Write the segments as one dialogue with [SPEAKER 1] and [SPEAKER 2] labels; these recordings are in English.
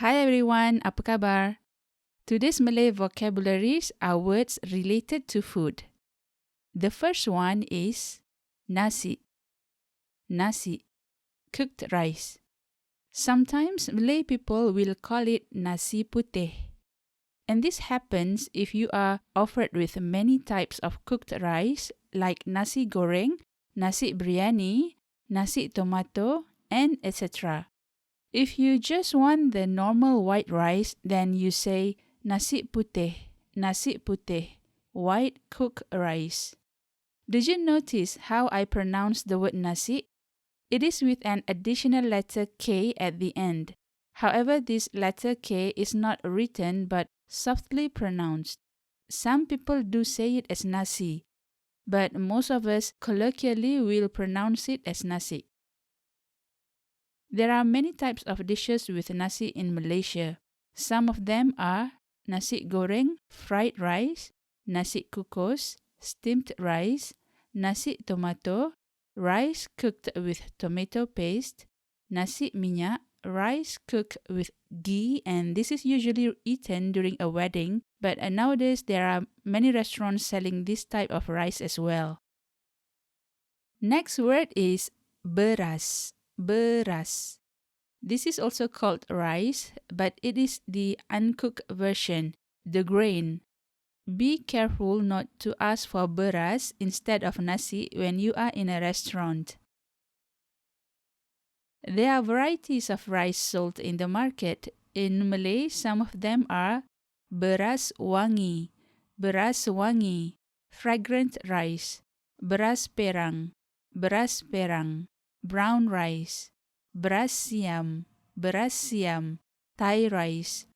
[SPEAKER 1] Hi everyone, apa kabar? Today's Malay vocabularies are words related to food. The first one is nasi. Nasi, cooked rice. Sometimes Malay people will call it nasi putih. And this happens if you are offered with many types of cooked rice like nasi goreng, nasi biryani, nasi tomato, and etc. If you just want the normal white rice, then you say nasi putih, white cooked rice. Did you notice how I pronounce the word nasi? It is with an additional letter K at the end. However, this letter K is not written but softly pronounced. Some people do say it as nasi, but most of us colloquially will pronounce it as nasi. There are many types of dishes with nasi in Malaysia. Some of them are nasi goreng, fried rice, nasi kukus, steamed rice, nasi tomato, rice cooked with tomato paste, nasi minyak, rice cooked with ghee, and this is usually eaten during a wedding, but nowadays there are many restaurants selling this type of rice as well. Next word is beras. Beras. This is also called rice, but it is the uncooked version, the grain. Be careful not to ask for beras instead of nasi when you are in a restaurant. There are varieties of rice sold in the market. In Malay, some of them are beras wangi, fragrant rice, beras perang, brown rice, beras siam, Thai rice,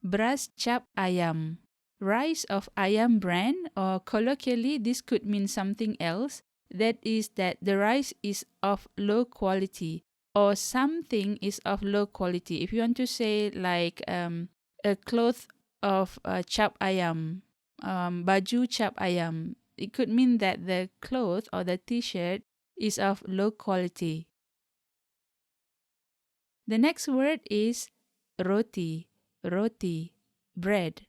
[SPEAKER 1] beras cap ayam, rice of ayam brand, or colloquially this could mean something else, that is that the rice is of low quality or something is of low quality. If you want to say like a cloth of cap ayam, baju cap ayam, it could mean that the cloth or the t-shirt is of low quality. The next word is roti, bread.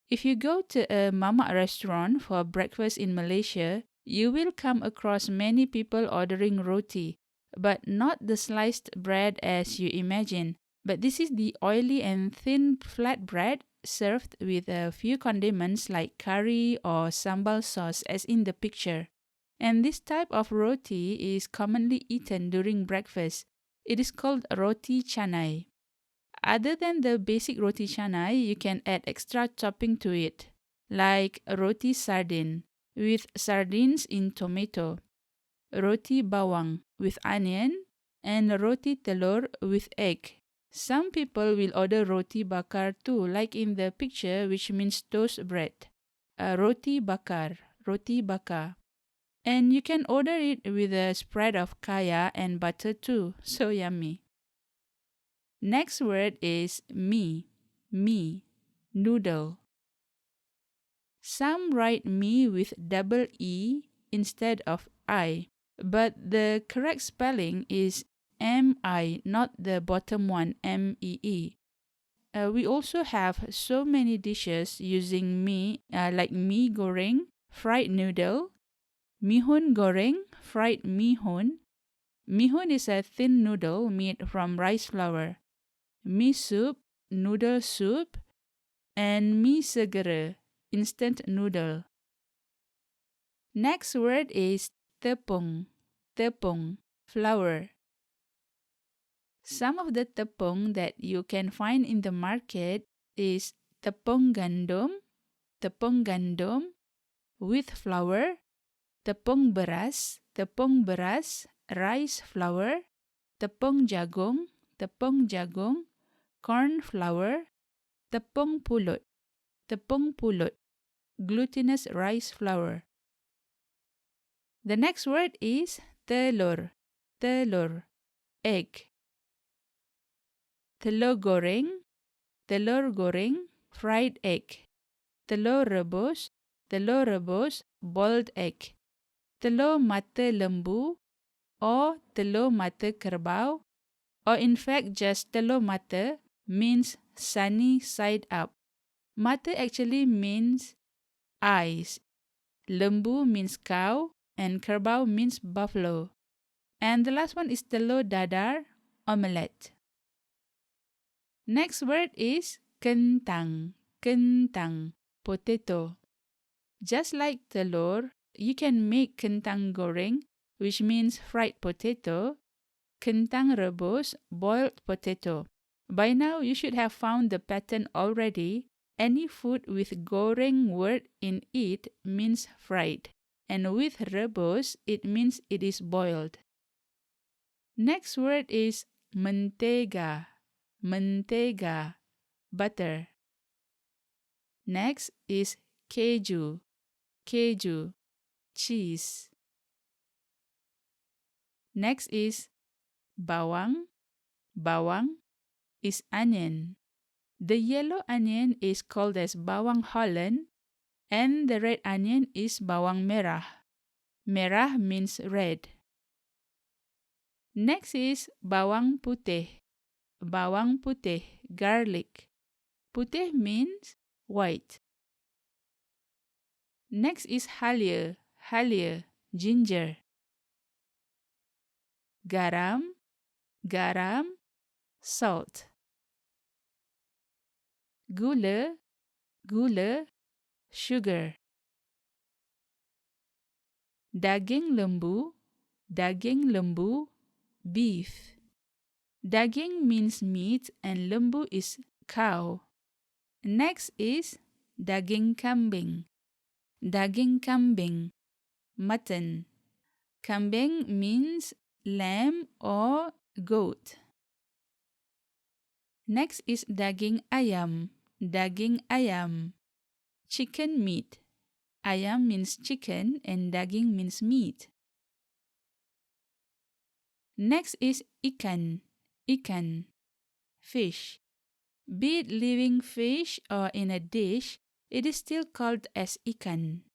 [SPEAKER 1] If you go to a mamak restaurant for breakfast in Malaysia, you will come across many people ordering roti, but not the sliced bread as you imagine. But this is the oily and thin flat bread served with a few condiments like curry or sambal sauce as in the picture. And this type of roti is commonly eaten during breakfast. It is called roti canai. Other than the basic roti canai, you can add extra topping to it, like roti sardine with sardines in tomato, roti bawang with onion, and roti telur with egg. Some people will order roti bakar too, like in the picture, which means toast bread. Roti bakar. And you can order it with a spread of kaya and butter too. So yummy. Next word is mee, noodle. Some write mee with double E instead of I, but the correct spelling is M-I, not the bottom one, M-E-E. We also have so many dishes using mee, like mee goreng, fried noodle, mihun goreng, fried mihun. Mihun is a thin noodle made from rice flour. Mee soup, noodle soup, and mee segera, instant noodle. Next word is tepung, flour. Some of the tepung that you can find in the market is tepung gandum with flour, tepung beras, rice flour, tepung jagung, corn flour, tepung pulut, glutinous rice flour. The next word is telur, egg. Telur goreng, fried egg. Telur rebus, boiled egg. Telur mata lembu or telur mata kerbau, or in fact just telur mata means sunny side up. Mata actually means eyes. Lembu means cow and kerbau means buffalo. And the last one is telur dadar, omelette. Next word is kentang, kentang, potato. Just like telur, you can make kentang goreng, which means fried potato, kentang rebus, boiled potato. By now, you should have found the pattern already. Any food with goreng word in it means fried, and with rebus, it means it is boiled. Next word is mentega, mentega, butter. Next is keju, keju, cheese. Next is bawang, bawang is onion. The yellow onion is called as bawang Holland and the red onion is bawang merah. Merah means red. Next is bawang putih. Bawang putih, garlic. Putih means white. Next is halia, halia, ginger. Garam, garam, salt. Gula, gula, sugar. Daging lembu, beef. Daging means meat and lembu is cow. Next is daging kambing. Daging kambing, mutton. Kambing means lamb or goat. Next is daging ayam. Daging ayam, chicken meat. Ayam means chicken and daging means meat. Next is ikan. Ikan, fish. Be it living fish or in a dish, it is still called as ikan.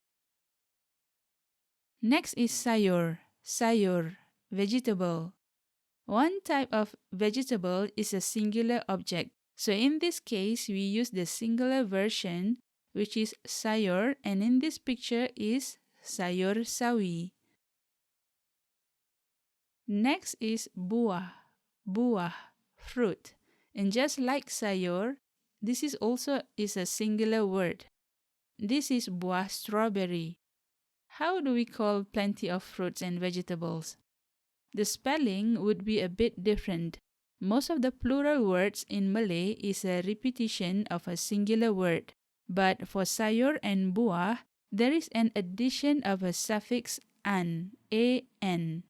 [SPEAKER 1] Next is sayur. Sayur, vegetable. One type of vegetable is a singular object. So in this case, we use the singular version, which is sayur, and in this picture is sayur sawi. Next is buah. Buah, fruit. And just like sayur, this is also is a singular word. This is buah strawberry. How do we call plenty of fruits and vegetables? The spelling would be a bit different. Most of the plural words in Malay is a repetition of a singular word. But for sayur and buah, there is an addition of a suffix an, a-n.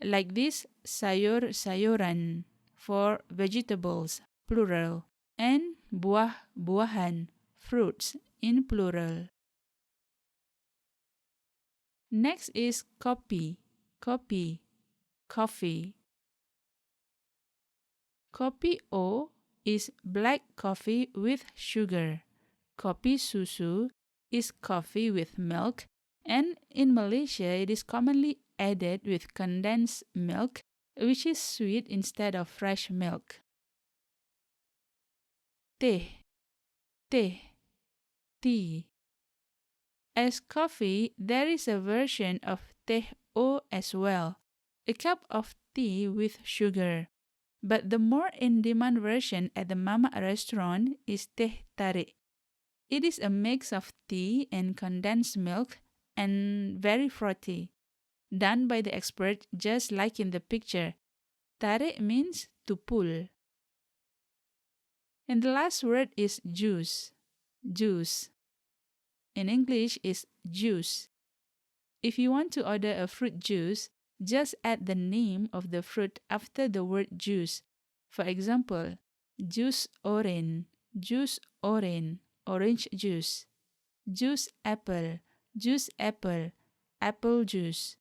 [SPEAKER 1] Like this, sayur-sayuran for vegetables, plural, and buah-buahan, fruits in plural. Next is kopi, kopi, coffee. Kopi O is black coffee with sugar. Kopi susu is coffee with milk, and in Malaysia it is commonly added with condensed milk, which is sweet instead of fresh milk. Teh, teh, tea. As coffee, there is a version of teh O as well, a cup of tea with sugar. But the more in-demand version at the Mama restaurant is teh tarik. It is a mix of tea and condensed milk and very frothy, done by the expert just like in the picture. Tarik means to pull. And the last word is juice. Juice. In English is juice. If you want to order a fruit juice, just add the name of the fruit after the word juice. For example, juice orange, orange juice. Juice apple, apple juice.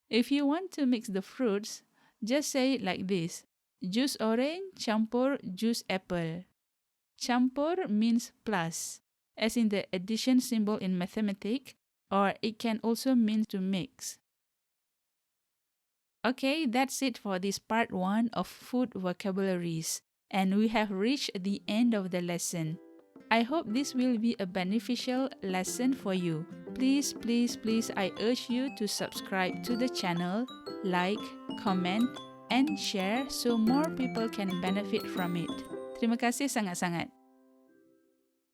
[SPEAKER 1] If you want to mix the fruits, just say it like this: juice orange campur juice apple. Campur means plus, as in the addition symbol in mathematics, or it can also mean to mix. Okay, that's it for this part 1 of food vocabularies. And we have reached the end of the lesson. I hope this will be a beneficial lesson for you. Please, I urge you to subscribe to the channel, like, comment, and share so more people can benefit from it. Terima kasih sangat-sangat.